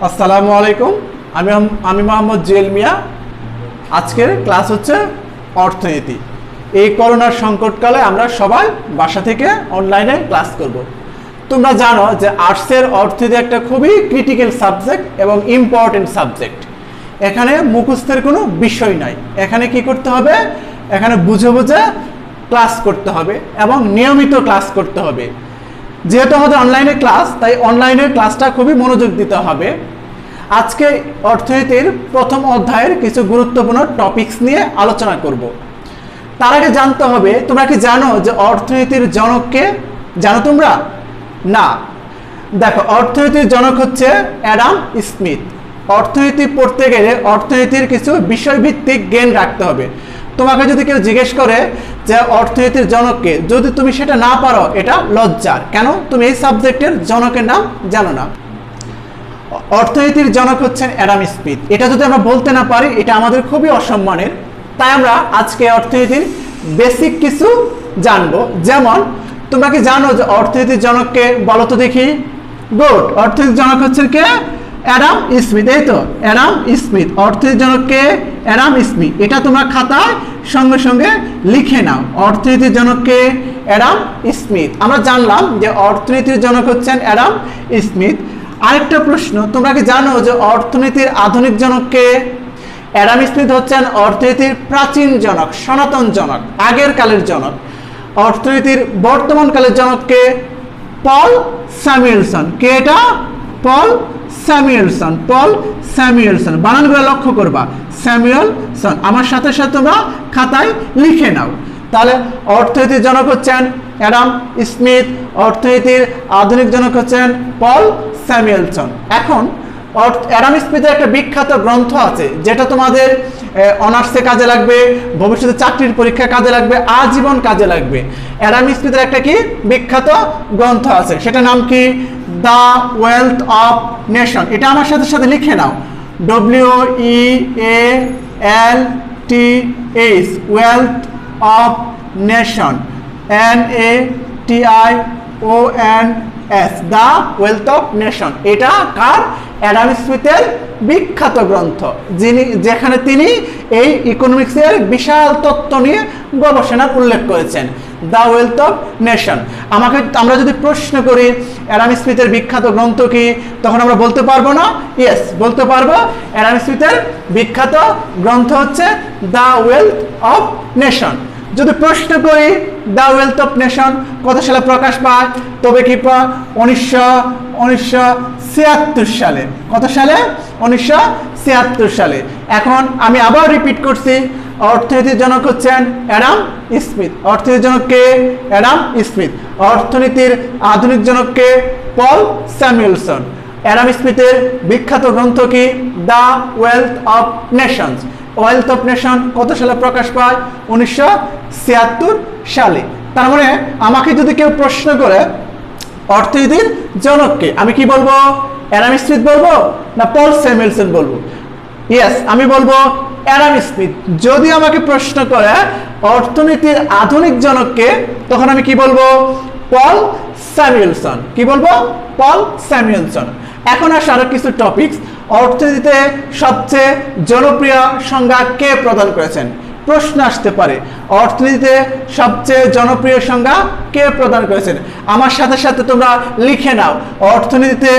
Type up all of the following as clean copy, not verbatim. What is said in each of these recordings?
আসসালামু আলাইকুম। আমি মোহাম্মদ জুয়েল মিয়া। আজকের ক্লাস হচ্ছে অর্থনীতি। এই করোনার সংকটকালে আমরা সবাই বাসা থেকে অনলাইনে ক্লাস করব। তোমরা জানো যে আর্টসের অর্থনীতি একটা খুবই ক্রিটিক্যাল সাবজেক্ট এবং ইম্পর্টেন্ট সাবজেক্ট। এখানে মুখস্থের কোনো বিষয় নাই। এখানে কি করতে হবে? এখানে বুঝে বুঝে ক্লাস করতে হবে এবং নিয়মিত ক্লাস করতে হবে। যেহেতু আমাদের অনলাইনে ক্লাস, তাই অনলাইনের ক্লাসটা খুবই মনোযোগ দিতে হবে। আজকে অর্থনীতির প্রথম অধ্যায়ের কিছু গুরুত্বপূর্ণ টপিকস নিয়ে আলোচনা করব। তার আগে জানতে হবে, তোমরা কি জানো যে অর্থনীতির জনককে? জানো তোমরা? না। দেখো, অর্থনীতির জনক হচ্ছে অ্যাডাম স্মিথ। অর্থনীতি পড়তে গেলে অর্থনীতির কিছু বিষয়ভিত্তিক জ্ঞান রাখতে হবে। তোমাকে যদি কেউ জিজ্ঞেস করে যে অর্থনীতির জনককে, যদি তুমি সেটা না পারো, এটা লজ্জার। কেন? তুমি এই সাবজেক্টের জনকের নাম জানো না। অর্থনীতির জনক হচ্ছেন অ্যাডাম স্মিথ। এটা যদি আমরা বলতে না পারি, এটা আমাদের খুবই অসম্মানের। তাই আমরা আজকে অর্থনীতির বেসিক কিছু জানবো। যেমন, তোমরা কি জানো যে অর্থনীতির জনককে? বলো তো দেখি। গুড। অর্থনীতির জনক হচ্ছেন কে? Adam Smith. এই তো অ্যাডাম স্মিথ। অর্থনীতির জনককে অ্যাডাম স্মিথ। এটা তোমরা খাতায় সঙ্গে সঙ্গে লিখে নাও। অর্থনীতির জনককে অ্যাডাম স্মিথ। আমরা জানলাম যে অর্থনীতির জনক হচ্ছেন অ্যাডাম স্মিথ। আরেকটা প্রশ্ন, তোমরা কি জানো যে অর্থনীতির আধুনিক জনককে? অ্যাডাম স্মিথ হচ্ছেন অর্থনীতির প্রাচীন জনক, সনাতন জনক, আগের কালের জনক। অর্থনীতির বর্তমান কালের জনককে? পল স্যামুয়েলসন। কে এটা? পল স্যামুয়েলসন। পল স্যামুয়েলসন। বানানগুলো লক্ষ্য করবা। স্যামুয়েলসন। আমার সাথে সাথে তোমরা খাতায় লিখে নাও। তাহলে অর্থনীতির জনক হচ্ছেন অ্যাডাম স্মিথ, অর্থনীতির আধুনিক জনক হচ্ছেন পল স্যামুয়েলসন। এখন অ্যাডাম স্মিথের একটা বিখ্যাত গ্রন্থ আছে, যেটা তোমাদের অনার্সে কাজে লাগবে, ভবিষ্যতে চাকরির পরীক্ষায় কাজে লাগবে, আজীবন কাজে লাগবে। অ্যাডাম স্মিথের একটা কি বিখ্যাত গ্রন্থ আছে, সেটা নাম কি? The wealth of nation. এটা আমার সাথে সাথে লিখে নাও। WEALTH, wealth of nation. NATIONS, the wealth of nation. এটা কার? অ্যাডাম স্মিথের বিখ্যাত গ্রন্থ, যেখানে তিনি এই ইকোনমিক্সের বিশাল তত্ত্ব নিয়ে গবেষণার উল্লেখ করেছেন। The wealth of nation. আমরা যদি প্রশ্ন করি অ্যাডাম স্মিথের বিখ্যাত গ্রন্থ কি, তখন আমরা বলতে পারবো না? ইয়েস, বলতে পারবো। অ্যাডাম স্মিথের বিখ্যাত গ্রন্থ হচ্ছে দ্য ওয়েলথ অফ নেশন। যদি প্রশ্ন করি দ্য ওয়েলথ অফ নেশন কত সালে প্রকাশ পায়, তবে কি 1976 সালে। কত সালে? 1976 সালে। এখন আমি আবার রিপিট করছি, অর্থনীতির জনক হচ্ছেন অ্যাডাম স্মিথ। অর্থনীতির জনককে? Adam Smith. অর্থনীতির আধুনিক জনককে? পল স্যামুয়েলসন। অ্যাডাম স্মিথের বিখ্যাত গ্রন্থ কি? The wealth of Nations. Wealth of nation কত সালে প্রকাশ পায়? 1976 সালে। তার মানে আমাকে যদি কেউ প্রশ্ন করে অর্থনীতির জনককে, আমি কি বলবো? অ্যাডাম স্মিথ বলবো না পল স্যামুয়েলসন বলবো? ইয়েস, আমি বলবো অ্যাডাম স্মিথ। যদি আমাকে প্রশ্ন করে অর্থনীতির আধুনিক জনককে, তখন আমি কি বলবো? পল স্যামুয়েলসন। কি বলবো? পল স্যামুয়েলসন। এখন আসে আরো কিছু টপিকস। অর্থনীতিতে সবচেয়ে জনপ্রিয় সংজ্ঞা কে প্রদান করেছেন? প্রশ্ন আসতে পারে, অর্থনীতিতে সবচেয়ে জনপ্রিয় সংজ্ঞা কে প্রদান করেছেন? আমার সাথে সাথে তোমরা লিখে নাও, অর্থনীতিতে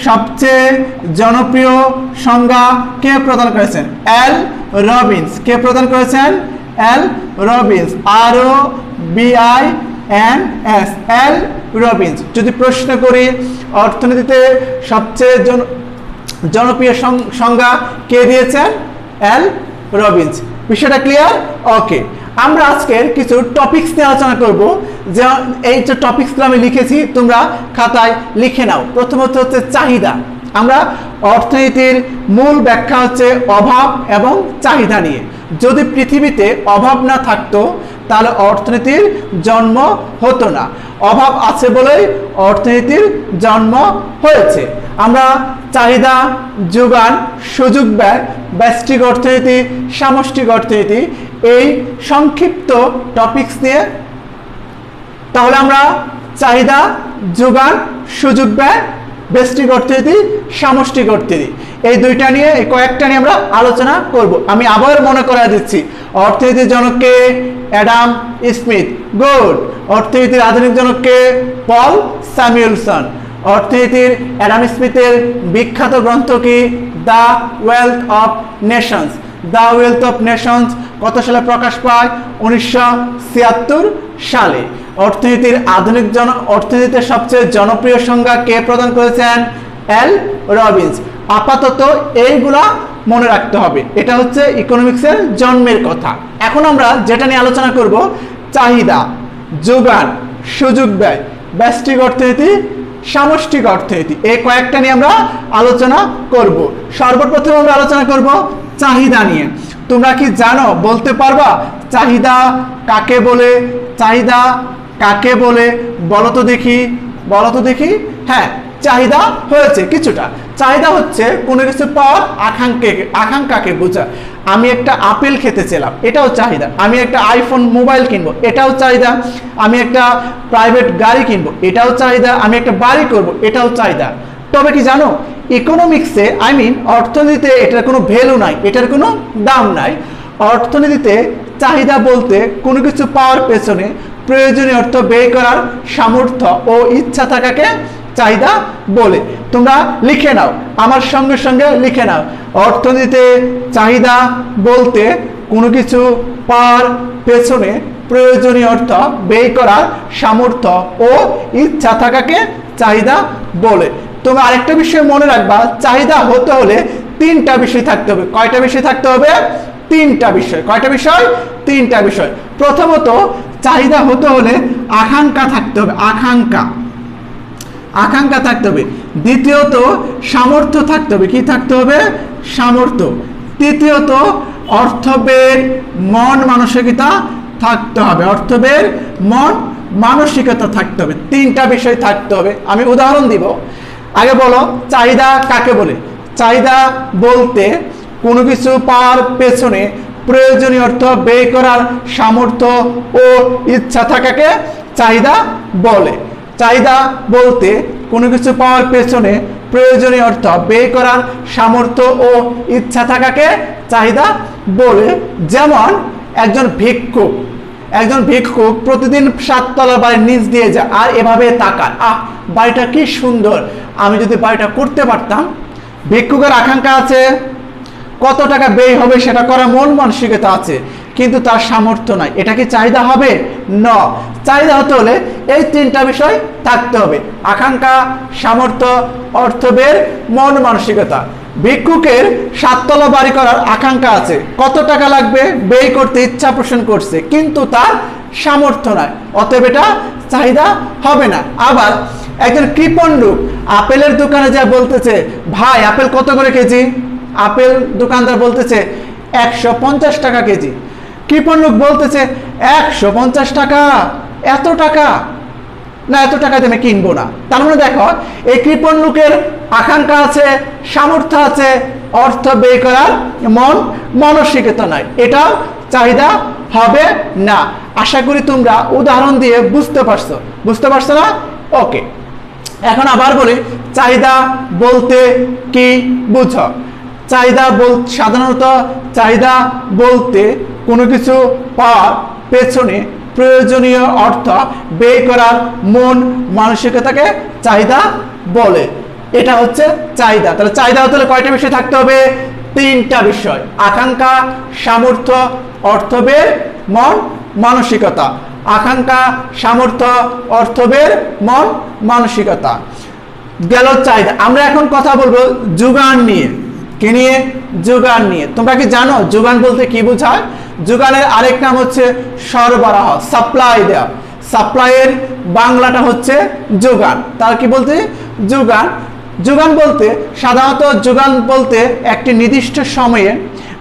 সবচেয়ে জনপ্রিয় সংজ্ঞা কে প্রদান করেছেন? এল রবিন্স। কে প্রদান করেছেন? এল রবিন্স। ROBINS, এল রবিন্স। যদি প্রশ্ন করি অর্থনীতিতে সবচেয়ে জনপ্রিয় সংজ্ঞা কে দিয়েছেন? এল রবিন্স। বিষয়টা ক্লিয়ার? ওকে। আমরা আজকের কিছু টপিকস নিয়ে আলোচনা করব। যে এই যে টপিকসগুলো আমি লিখেছি, তোমরা খাতায় লিখে নাও। প্রথমত হচ্ছে চাহিদা। আমরা অর্থনীতির মূল ব্যাখ্যা হচ্ছে অভাব এবং চাহিদা নিয়ে। যদি পৃথিবীতে অভাব না থাকতো, তাহলে অর্থনীতির জন্ম হতো না। অভাব আছে বলেই অর্থনীতির জন্ম হয়েছে। আমরা চাহিদা, যোগান, সুযোগ ব্যয়, ব্যষ্টিক অর্থনীতি, সামষ্টিক অর্থনীতি, এই সংক্ষিপ্ত টপিকস নিয়ে, তাহলে আমরা চাহিদা, যোগান, সুযোগ ব্যয় ব্যষ্টিক অর্থনীতি, সামষ্টিক অর্থনীতি, এই দুইটা নিয়ে এই কয়েকটা নিয়ে আমরা আলোচনা করব। আমি আবার মনে করাই দিচ্ছি, অর্থনীতির জনককে অ্যাডাম স্মিথ, গুড। অর্থনীতির আধুনিক জনককে পল স্যামুয়েলসন। অর্থনীতির অ্যাডাম স্মিথের বিখ্যাত গ্রন্থ কি? The wealth of Nations. The wealth of Nations কত সালে প্রকাশ পায়? 1976 সালে। অর্থনীতির আধুনিক অর্থনীতির সবচেয়ে জনপ্রিয় সংজ্ঞা কে প্রদান করেছেন? এল রবিন্স। আপাতত এইগুলা মনে রাখতে হবে, এটা হচ্ছে ইকোনমিক্সের জন্মের কথা। এখন আমরা যেটা নিয়ে আলোচনা করব, চাহিদা, যোগান, সুযোগ ব্যয়, ব্যষ্টিক অর্থনীতি, সামষ্টিক অর্থনীতি, এই কয়েকটা নিয়ে আমরা আলোচনা করব। সর্বপ্রথম আমরা আলোচনা করব চাহিদা নিয়ে। তোমরা কি জানো, বলতে পারবা চাহিদা কাকে বলে? চাহিদা কাকে বলে বলো তো দেখি, বলো তো দেখি। হ্যাঁ, চাহিদা হয়েছে কিছুটা। চাহিদা হচ্ছে কোনো কিছু পাওয়ার আকাঙ্ক্ষাকে বোঝায়। আমি একটা আপেল খেতে চাইলাম, এটাও চাহিদা। আমি একটা আইফোন মোবাইল কিনবো, এটাও চাহিদা। আমি একটা প্রাইভেট গাড়ি কিনবো, এটাও চাহিদা। আমি একটা বাড়ি করব, এটাও চাহিদা। তবে কি জানো, ইকোনমিক্সে অর্থনীতিতে এটার কোনো ভ্যালু নাই, এটার কোনো দাম নাই। অর্থনীতিতে চাহিদা বলতে কোনো কিছু পাওয়ার পেছনে প্রয়োজনীয় অর্থ ব্যয় করার সামর্থ্য ও ইচ্ছা থাকাকে চাহিদা বলে। তোমরা লিখে নাও, আমার সঙ্গে সঙ্গে লিখে নাও। অর্থনীতিতে চাহিদা বলতে কোনো কিছু পাওয়ার পেছনে প্রয়োজনীয় অর্থ ব্যয় করার সামর্থ্য ও ইচ্ছা থাকাকে চাহিদা বলে। তোমরা আরেকটা বিষয় মনে রাখবা, চাহিদা হতে হলে তিনটা বিষয় থাকতে হবে। কয়টা বিষয় থাকতে হবে? তিনটা বিষয়। কয়টা বিষয়? তিনটা বিষয়। প্রথমত, চাহিদা হতে হলে আকাঙ্ক্ষা থাকতে হবে, আকাঙ্ক্ষা থাকতে হবে। দ্বিতীয়ত, সামর্থ্য থাকতে হবে। কি থাকতে হবে? সামর্থ্য। তৃতীয়ত, অর্থব্যয়ের মন মানসিকতা থাকতে হবে। অর্থব্যয়ের মন মানসিকতা থাকতে হবে। তিনটা বিষয় থাকতে হবে। আমি উদাহরণ দিব। আগে বলো, চাহিদা কাকে বলে? চাহিদা বলতে কোনো কিছু পাওয়ার পেছনে প্রয়োজনীয় অর্থ ব্যয় করার সামর্থ্য ও ইচ্ছা থাকাকে চাহিদা বলে। চাহিদা বলতে কোনো কিছু পাওয়ার পেছনে প্রয়োজনীয় অর্থ ব্যয় করার সামর্থ্য ও ইচ্ছা থাকাকে চাহিদা বলে। যেমন একজন ভিক্ষুক প্রতিদিন 7 তলা বাড়ির নিচ দিয়ে যায় আর এভাবে তাকায়, বাড়িটা কি সুন্দর, আমি যদি বাড়িটা করতে পারতাম। ভিক্ষুকের আকাঙ্ক্ষা আছে, কত টাকা ব্যয় হবে সেটা করার মন মানসিকতা আছে, কিন্তু তার সামর্থ্য নাই। এটা কি চাহিদা হবে? না। চাহিদা হতে হলে এই তিনটা বিষয় থাকতে হবে: আকাঙ্ক্ষা, সামর্থ্য, অর্থব্যয়ের মন মানসিকতা। ভিক্ষুকের 7 তলা বাড়ি করার আকাঙ্ক্ষা আছে, কত টাকা লাগবে ব্যয় করতে ইচ্ছা পোষণ করছে, কিন্তু তার সামর্থ্য নাই, অতএব এটা চাহিদা হবে না। আবার একজন কৃপণ লোক আপেলের দোকানে যা বলতেছে, ভাই আপেল কত করে কেজি? আপেল দোকানদার বলতেছে 150 টাকা কেজি। কৃপণ লোক বলতেছে 150 টাকা, এত টাকা না, এত টাকা দিয়ে আমি কিনবো না। তার মানে দেখো, এই কৃপণ লোকের আকাঙ্ক্ষা আছে, সামর্থ্য আছে, অর্থ ব্যয় করার মন মানসিকতা নাই, এটাও চাহিদা হবে না। আশা করি তোমরা উদাহরণ দিয়ে বুঝতে পারছো না? ওকে, এখন আবার বলি, চাহিদা বলতে কি বুঝো? সাধারণত চাহিদা বলতে কোনো কিছু পাওয়ার পেছনে প্রয়োজনীয় অর্থ ব্যয় করার মন মানসিকতাকে চাহিদা বলে। এটা হচ্ছে চাহিদা। তাহলে চাহিদা হতে হলে কয়টা বিষয় থাকতে হবে? তিনটা বিষয়: আকাঙ্ক্ষা, সামর্থ্য, অর্থব্যয়ের মন মানসিকতা। আকাঙ্ক্ষা, সামর্থ্য, অর্থব্যয়ের মন মানসিকতা গেল চাহিদা। আমরা এখন কথা বলবো যোগান নিয়ে। কি নিয়ে? যোগান নিয়ে। তোমরা কি জানো যোগান বলতে কি বোঝায়? যোগানের আরেক নাম হচ্ছে সরবরাহ, সাপ্লাই দেওয়া। সাপ্লাইয়ের বাংলাটা হচ্ছে যোগান। তার কি বলতে? যোগান। যোগান বলতে সাধারণত যোগান বলতে একটি নির্দিষ্ট সময়ে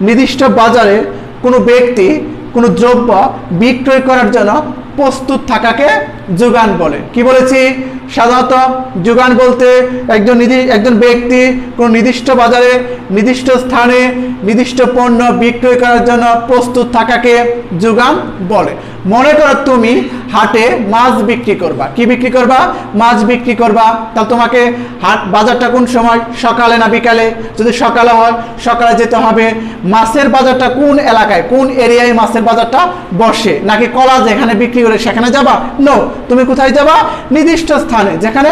নির্দিষ্ট বাজারে কোনো ব্যক্তি কোনো দ্রব্য বিক্রয় করার জন্য প্রস্তুত থাকাকে যোগান বলে। কি বলেছি? সাধারণত যোগান বলতে একজন ব্যক্তি কোন নির্দিষ্ট বাজারে নির্দিষ্ট স্থানে নির্দিষ্ট পণ্য বিক্রয় করার জন্য প্রস্তুত থাকাকে যোগান বলে। মনে করো তুমি হাটে মাছ বিক্রি করবা। কি বিক্রি করবা? মাছ বিক্রি করবা। তাহলে তোমাকে বাজারটা কোন সময়, সকালে না বিকালে? যদি সকালে হয় সকালে যেতে হবে। মাছের বাজারটা কোন এলাকায়, কোন এরিয়ায় মাছের বাজারটা বসে? নাকি কলা যেখানে বিক্রি করে সেখানে যাবা? নো, তুমি কোথায় যাবা? নির্দিষ্ট স্থানে যেখানে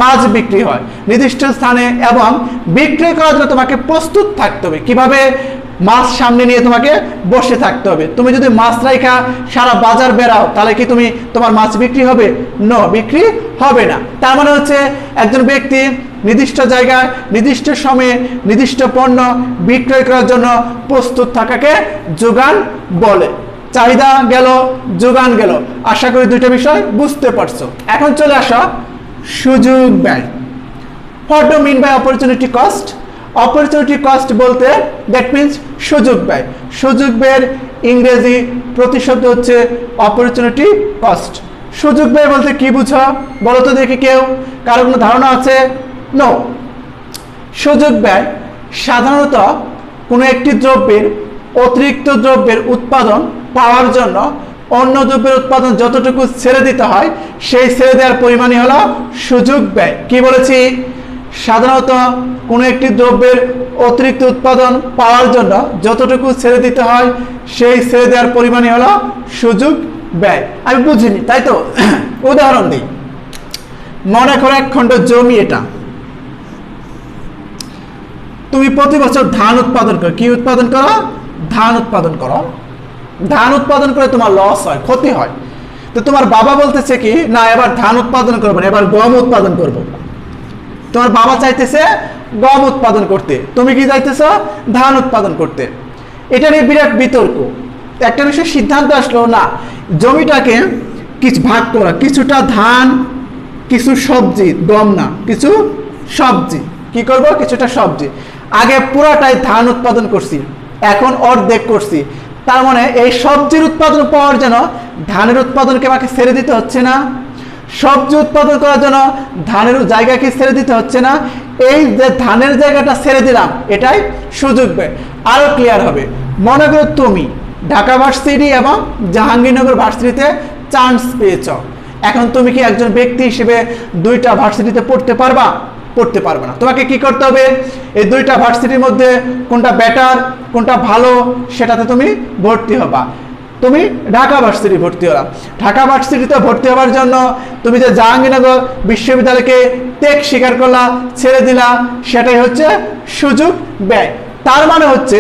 মাছ বিক্রি হয়, নির্দিষ্ট স্থানে। এবং বিক্রি করার জন্য তোমাকে প্রস্তুত থাকতে হবে। কিভাবে? মাছ সামনে নিয়ে তোমাকে বসে থাকতে হবে। তুমি যদি মাছ রাইখা সারা বাজার বেরাও তাহলে কি তোমার মাছ বিক্রি হবে? নো, বিক্রি হবে না। তার মানে হচ্ছে একজন ব্যক্তি নির্দিষ্ট জায়গায় নির্দিষ্ট সময়ে নির্দিষ্ট পণ্য বিক্রয় করার জন্য প্রস্তুত থাকাকে যোগান বলে। চাহিদা গেল, যোগান গেল। আশা করি দুইটা বিষয় বুঝতে পারছো। এখন চলে আসো সুযোগ ব্যয়। What do mean by opportunity cost? Opportunity cost বলতে দ্যাট মিনস সুযোগ ব্যয়। সুযোগ ব্যয়ের ইংরেজি প্রতিশব্দ হচ্ছে অপরচুনিটি কস্ট। সুযোগ ব্যয় বলতে কি বুঝো বলো তো দেখি, কেউ কারো কোনো ধারণা আছে? নো। সুযোগ ব্যয় সাধারণত কোনো একটি দ্রব্যের অতিরিক্ত দ্রব্যের উৎপাদন পাওয়ার জন্য অন্য দ্রব্যের উৎপাদন যতটুকু ছেড়ে দিতে হয় সেই ছেড়ে দেওয়ার পরিমাণই হলো সুযোগ ব্যয়। কি বলেছি? সাধারণত কোনো একটি দ্রব্যের অতিরিক্ত উৎপাদন পাওয়ার জন্য যতটুকু ছেড়ে দিতে হয় সেই ছেড়ে দেওয়ার পরিমাণই হলো সুযোগ ব্যয়। আমি বুঝিনি তাই তো? উদাহরণ দিই। মনে করো এক খণ্ড জমি, এটা তুমি প্রতি বছর ধান উৎপাদন করো। কি উৎপাদন করো? ধান উৎপাদন করো। ধান উৎপাদন করে তোমার লস হয়, ক্ষতি হয়। তো তোমার বাবা বলতেছে কি, না এবার ধান উৎপাদন করবো না, এবার গম উৎপাদন করব। তোমার বাবা চাইতেছে গম উৎপাদন করতে, তুমি কি চাইতেছ? ধান উৎপাদন করতে। এটা নিয়ে বিরাট বিতর্ক। একটা বিষয় সিদ্ধান্ত আসলো, না জমিটাকে কিছু ভাগ করা, কিছুটা ধান কিছু সবজি, গম না কিছু সবজি। কি করব? কিছুটা সবজি। আগে পুরাটাই ধান উৎপাদন করছি, এখন অর্ধেক করছি। তার মানে এই সবজির উৎপাদন পাওয়ার জন্য ধানের উৎপাদনকে আমাকে ছেড়ে দিতে হচ্ছে না? সবজি উৎপাদন করার জন্য ধানের জায়গাকে ছেড়ে দিতে হচ্ছে না? এই যে ধানের জায়গাটা ছেড়ে দিলাম এটাই সুযোগ ব্যয়। আরো ক্লিয়ার হবে। মনে করো তুমি ঢাকা ভার্সিটি এবং জাহাঙ্গীরনগর ভার্সিটিতে চান্স পেয়েছ। এখন তুমি কি একজন ব্যক্তি হিসেবে দুইটা ভার্সিটিতে পড়তে পারবা? পড়তে পারবে না। তোমাকে কি করতে হবে? এই দুইটা ভার্সিটির মধ্যে কোনটা বেটার, কোনটা ভালো সেটাতে তুমি ভর্তি হবা। তুমি ঢাকা ভার্সিটি ভর্তি হলাম। ঢাকা ভার্সিটিতে ভর্তি হওয়ার জন্য তুমি যে জাহাঙ্গীরনগর বিশ্ববিদ্যালয়কে ত্যাগ স্বীকার করলা, ছেড়ে দিলা, সেটাই হচ্ছে সুযোগ ব্যয়। তার মানে হচ্ছে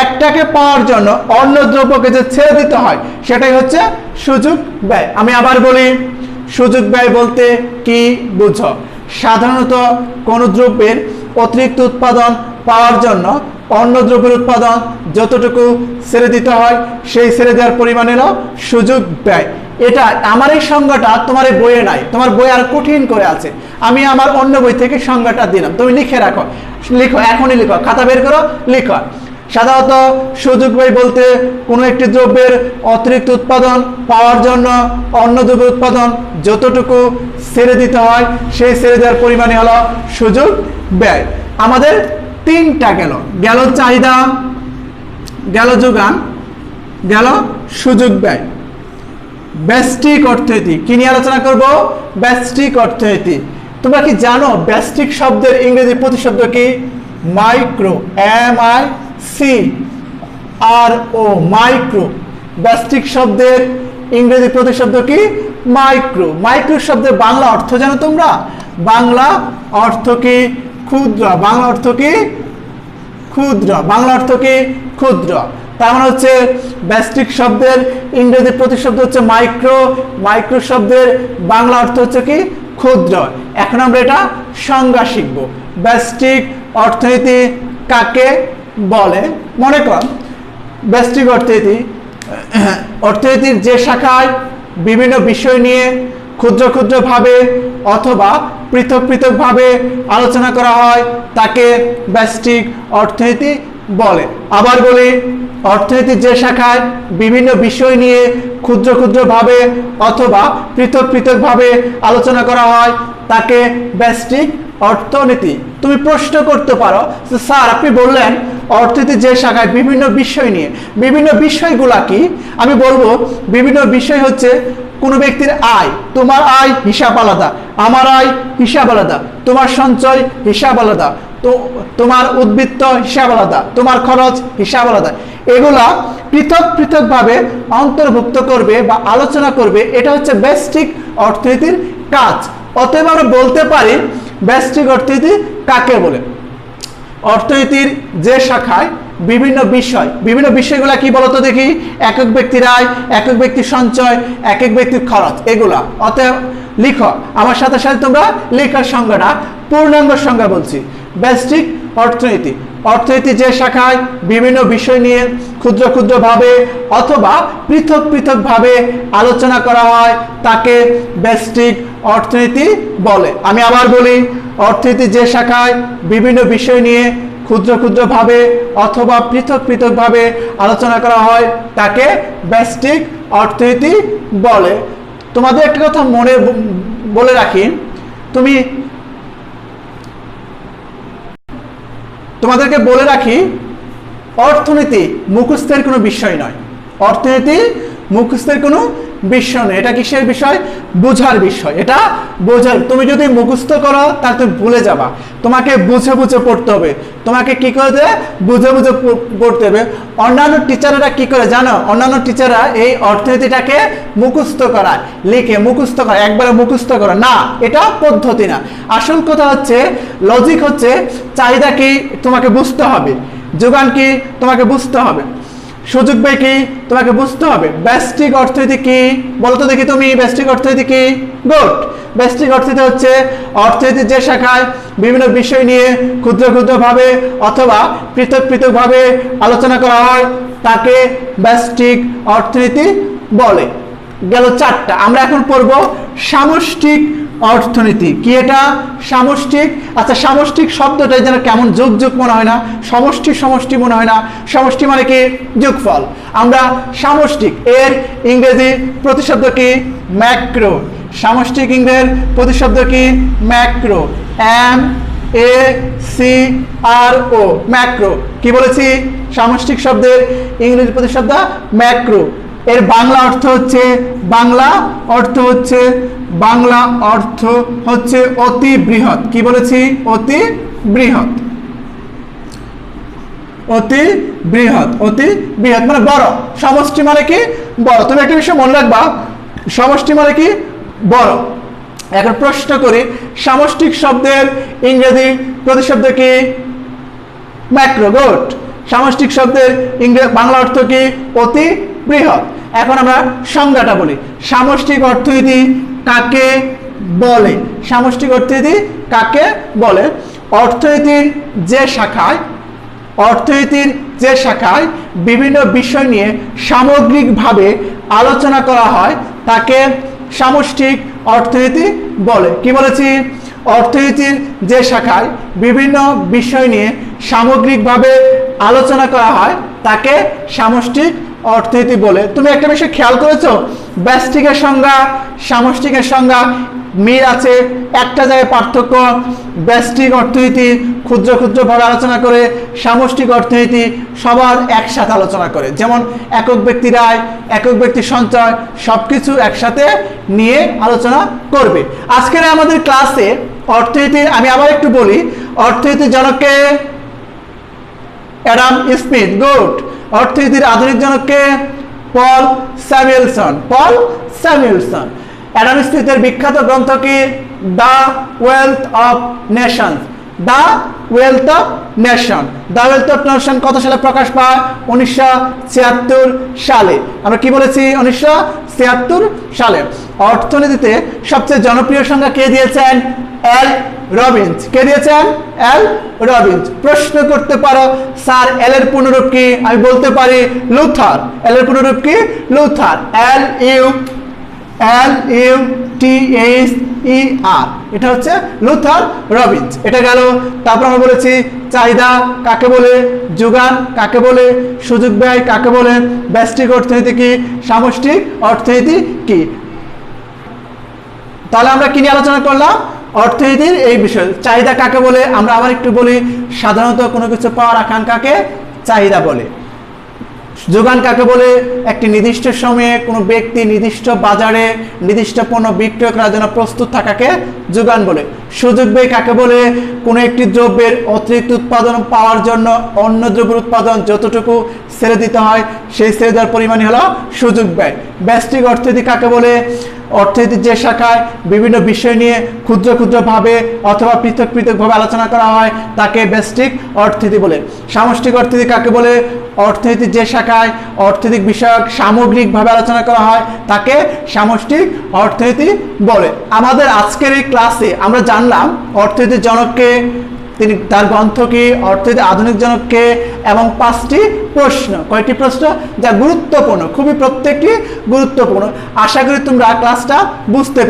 একটাকে পাওয়ার জন্য অন্য দ্রব্যকে যে ছেড়ে দিতে হয় সেটাই হচ্ছে সুযোগ ব্যয়। আমি আবার বলি, সুযোগ ব্যয় বলতে কি বুঝো? সাধারণত কোনো দ্রব্যের অতিরিক্ত উৎপাদন পাওয়ার জন্য অন্য দ্রব্যের উৎপাদন যতটুকু ছেড়ে দিতে হয় সেই ছেড়ে দেওয়ার পরিমাণেরও সুযোগ ব্যয়। এটা আমার এই সংজ্ঞাটা তোমার এই বইয়ে নাই, তোমার বই আর কঠিন করে আছে। আমি আমার অন্য বই থেকে সংজ্ঞাটা দিলাম, তুমি লিখে রাখো, লিখো, এখনই লিখো, খাতা বের করো, লিখো। সাধারণত সুযোগ ব্যয় বলতে কোনো একটি দ্রব্যের অতিরিক্ত উৎপাদন পাওয়ার জন্য অন্য দ্রব্যের উৎপাদন যতটুকু ছেড়ে দিতে হয় সেই ছেড়ে দেওয়ার পরিমাণই হলো সুযোগ ব্যয়। আমাদের তিনটা গেল, গেল চাহিদা, গেল যোগান, গেল সুযোগ ব্যয়। ব্যষ্টিক অর্থনীতি কি নিয়ে আলোচনা করব? ব্যষ্টিক অর্থনীতি। তোমরা কি জানো ব্যষ্টিক শব্দের ইংরেজি প্রতিশব্দ কি? Micro, MICRO, micro. ব্যষ্টিক শব্দের ইংরেজি প্রতিশব্দ কি? মাইক্রো। মাইক্রো শব্দের বাংলা অর্থ জানো তোমরা? বাংলা অর্থ কি? ক্ষুদ্র। বাংলা অর্থ কি? ক্ষুদ্র। বাংলা অর্থ কি? ক্ষুদ্র। তার মানে হচ্ছে ব্যষ্টিক শব্দের ইংরেজি প্রতিশব্দ হচ্ছে মাইক্রো, মাইক্রো শব্দের বাংলা অর্থ হচ্ছে কি? ক্ষুদ্র। এখন আমরা এটা সংজ্ঞা শিখব। ব্যষ্টিক অর্থনীতি কাকে বলে? মনে কর ব্যষ্টিক অর্থনীতি অর্থনীতির যে শাখায় বিভিন্ন বিষয় নিয়ে ক্ষুদ্র ক্ষুদ্রভাবে অথবা পৃথক পৃথকভাবে আলোচনা করা হয় তাকে ব্যষ্টিক অর্থনীতি বলে। আবার বলি, অর্থনীতির যে শাখায় বিভিন্ন বিষয় নিয়ে ক্ষুদ্র ক্ষুদ্র ভাবে অথবা পৃথক পৃথক ভাবে আলোচনা করা হয় তাকে ব্যষ্টিক অর্থনীতি। তুমি প্রশ্ন করতে পারো যে স্যার আপনি বললেন অর্থনীতির যে শাখায় বিভিন্ন বিষয় নিয়ে, বিভিন্ন বিষয়গুলা কি? আমি বলবো বিভিন্ন বিষয় হচ্ছে কোনো ব্যক্তির আয়, তোমার আয় হিসাব আলাদা, আমার আয় হিসাব আলাদা, তোমার সঞ্চয় হিসাব আলাদা, তো তোমার উদ্বৃত্ত হিসাব আলাদা, তোমার খরচ হিসাব আলাদা, এগুলা পৃথক পৃথক ভাবে অন্তর্ভুক্ত করবে বা আলোচনা করবে। এটা হচ্ছে ব্যষ্টিক অর্থনীতির কাজ। অতএব আমরা বলতে পারি ব্যষ্টিক অর্থনীতি কাকে বলে? অর্থনীতির যে শাখায় বিভিন্ন বিষয়, বিভিন্ন বিষয়গুলা কি বলতো দেখি? একক ব্যক্তির আয়, একক ব্যক্তির সঞ্চয়, একক ব্যক্তির খরচ, এগুলা। অতএব লিখো আমার সাথে সাথে, তোমরা লেখার সংজ্ঞাটা পূর্ণাঙ্গ সংজ্ঞা বলছি। ব্যষ্টিক অর্থনীতি, অর্থনীতি যে শাখায় বিভিন্ন বিষয় নিয়ে ক্ষুদ্র ক্ষুদ্র ভাবে অথবা পৃথক পৃথক ভাবে আলোচনা করা হয় তাকে ব্যষ্টিক অর্থনীতি বলে। আমি আবার বলি, অর্থনীতি যে শাখায় বিভিন্ন বিষয় নিয়ে ক্ষুদ্র ক্ষুদ্র ভাবে অথবা পৃথক পৃথক ভাবে আলোচনা করা হয় তাকে ব্যষ্টিক অর্থনীতি বলে। তোমাদের একটা কথা মনে বলে রাখি, তোমাদেরকে বলে রাখি, অর্থনীতি মুখস্থের কোনো বিষয় নয়। অর্থনীতি মুখস্থের কোনো বিষয় নয়, এটা কিসের বিষয়? বোঝার বিষয়। এটা বোঝার, তুমি যদি মুখস্থ করো তাহলে তুমি ভুলে যাবা। তোমাকে বুঝে বুঝে পড়তে হবে। তোমাকে কি করে দেবে? বুঝে বুঝে পড়তে হবে। অন্যান্য টিচাররা কি করে জানো? অন্যান্য টিচাররা এই অর্থনীতিটাকে মুখস্থ করায়, লিখে মুখস্থ করা, একবারে মুখস্থ করা না, এটা পদ্ধতি না। আসল কথা হচ্ছে, লজিক হচ্ছে, চাহিদা কি তোমাকে বুঝতে হবে, যোগান কি তোমাকে বুঝতে হবে, সুযোগ ব্যয় কি তোমাকে বুঝতে হবে। ব্যষ্টিক অর্থনীতি কি বলতো দেখি তুমি? ব্যষ্টিক অর্থনীতি কি? গুড। ব্যষ্টিক অর্থনীতি হচ্ছে অর্থনীতির যে শাখায় বিভিন্ন বিষয় নিয়ে ক্ষুদ্র ক্ষুদ্র ভাবে অথবা পৃথক পৃথক ভাবে আলোচনা করা হয় তাকে ব্যষ্টিক অর্থনীতি বলে। গেল চারটা। আমরা এখন পড়বো সামষ্টিক অর্থনীতি। কি এটা? সামষ্টিক। আচ্ছা, সামষ্টিক শব্দটা যেন কেমন যোগ যোগ মনে হয় না? সমষ্টি সমষ্টি মনে হয় না? সমষ্টি মানে কি? যোগফল। আমরা সামষ্টিক এর ইংরেজি প্রতিশব্দ কি? ম্যাক্রো। সামষ্টিক ইংরেজির প্রতিশব্দ কি? ম্যাক্রো। MACRO, macro. কি বলেছি? সামষ্টিক শব্দের ইংরেজি প্রতিশব্দ ম্যাক্রো। এর বাংলা অর্থ হচ্ছে, বাংলা অর্থ হচ্ছে অতি বৃহৎ। কি বলেছি? অতি বৃহৎ। অতি বৃহৎ, অতি বৃহৎ মানে বড়। সমষ্টি মানে কি? বড়। তুমি একটা বিষয় মনে রাখবা, সমষ্টি মানে কি? বড়। এখন প্রশ্ন করি, সামষ্টিক শব্দের ইংরেজি প্রতিশব্দ কি? ম্যাক্রো। গুড। সামষ্টিক শব্দের ইংরেজি বাংলা অর্থ কি? অতি বৃহৎ। এখন আমরা সংজ্ঞাটা বলি। সামষ্টিক অর্থনীতি কাকে বলে? সামষ্টিক অর্থনীতি কাকে বলে? অর্থনীতির যে শাখায় বিভিন্ন বিষয় নিয়ে সামগ্রিকভাবে আলোচনা করা হয় তাকে সামষ্টিক অর্থনীতি বলে। কি বলেছি? অর্থনীতির যে শাখায় বিভিন্ন বিষয় নিয়ে সামগ্রিকভাবে আলোচনা করা হয় তাকে সামষ্টিক অর্থনীতি বলে। তুমি একটা বিষয় খেয়াল করেছো? ব্যষ্টিকের সংজ্ঞা সামষ্টিকের সংজ্ঞা মিল আছে, একটা জায়গায় পার্থক্য। ব্যষ্টিক অর্থনীতি ক্ষুদ্র ক্ষুদ্র ভাবে আলোচনা করে, সামষ্টিক অর্থনীতি সবার একসাথে আলোচনা করে। যেমন একক ব্যক্তির আয়, একক ব্যক্তির সঞ্চয়, সবকিছু একসাথে নিয়ে আলোচনা করবে। আজকের আমাদের ক্লাসে অর্থনীতির, আমি আবার একটু বলি, অর্থনীতির জনককে? Adam Smith. গুড। অর্থনীতির আধুনিক জনককে? পল স্যামুয়েলসন। পল স্যামুয়েলসন। অ্যাডাম স্মিথের বিখ্যাত গ্রন্থ কি? The wealth of Nations. The wealth of nation. The wealth of nation কত সালে প্রকাশ পায়? 1976 সালে। আমরা কি বলেছি? 1976 সালে। অর্থনীতিতে সবচেয়ে জনপ্রিয় সংজ্ঞা কে দিয়েছেন? এল রবিন্স। কে দিয়েছেন? এল রবিন্স। প্রশ্ন করতে পারো স্যার এল এর পূর্ণরূপ কি? আমি বলতে পারি লুথার। এল এর পূর্ণরূপ কি? লুথার। LUTHER। ER, এটা হচ্ছে লুথার রবিনস। এটা গেল। তারপর আমরা বলেছি চাহিদা কাকে বলে, যোগান কাকে বলে, সুযোগ ব্যয় কাকে বলে, ব্যষ্টিক অর্থনীতি কি, সামষ্টিক অর্থনীতি কি। তাহলে আমরা কি নিয়ে আলোচনা করলাম? অর্থনীতির এই বিষয়। চাহিদা কাকে বলে আমরা আবার একটু বলি, সাধারণত কোনো কিছু পাওয়ার আকাঙ্ক্ষাকে চাহিদা বলে। যোগান কাকে বলে? একটি নির্দিষ্ট সময়ে কোনো ব্যক্তি নির্দিষ্ট বাজারে নির্দিষ্ট পণ্য বিক্রয় করার জন্য প্রস্তুত থাকাকে যোগান বলে। সুযোগ ব্যয় কাকে বলে? কোনো একটি দ্রব্যের অতিরিক্ত উৎপাদন পাওয়ার জন্য অন্য দ্রব্যের উৎপাদন যতটুকু ছেড়ে দিতে হয় সেই ছেড়ে দেওয়ার পরিমাণই হলো সুযোগ ব্যয়। ব্যষ্টিক অর্থনীতি কাকে বলে? অর্থনীতির যে শাখায় বিভিন্ন বিষয় নিয়ে ক্ষুদ্র ক্ষুদ্রভাবে অথবা পৃথক পৃথকভাবে আলোচনা করা হয় তাকে ব্যষ্টিক অর্থনীতি বলে। সামষ্টিক অর্থনীতি কাকে বলে? অর্থনীতির যে শাখায় অর্থনৈতিক বিষয়ক সামগ্রিকভাবে আলোচনা করা হয় তাকে সামষ্টিক অর্থনীতি বলে। আমাদের আজকের এই ক্লাসে আমরা জানলাম অর্থনীতির জনককে, তিনি তার গ্রন্থ কি, অর্থনীতির আধুনিক জনককে, এবং 5টি প্রশ্ন। কয়টি প্রশ্ন? যা গুরুত্বপূর্ণ, খুবই প্রত্যেকটি গুরুত্বপূর্ণ। আশা করি তোমরা ক্লাসটা বুঝতে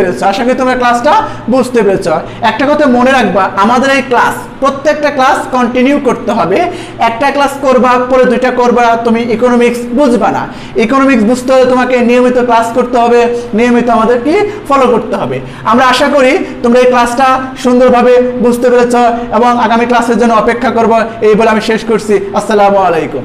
পেরেছো। একটা কথা মনে রাখবা, আমাদের এই ক্লাস প্রত্যেকটা ক্লাস কন্টিনিউ করতে হবে। একটা ক্লাস করবা, পরে 2টা করবা, তুমি ইকোনমিক্স বুঝবা না। ইকোনমিক্স বুঝতে হলে তোমাকে নিয়মিত ক্লাস করতে হবে, নিয়মিত আমাদের কি ফলো করতে হবে। আমরা আশা করি তোমরা এই ক্লাসটা সুন্দরভাবে বুঝতে পেরেছো এবং আগামী ক্লাসের জন্য অপেক্ষা করবো। এই বলে আমি শেষ করছি। আসসালামু আলাইকুম।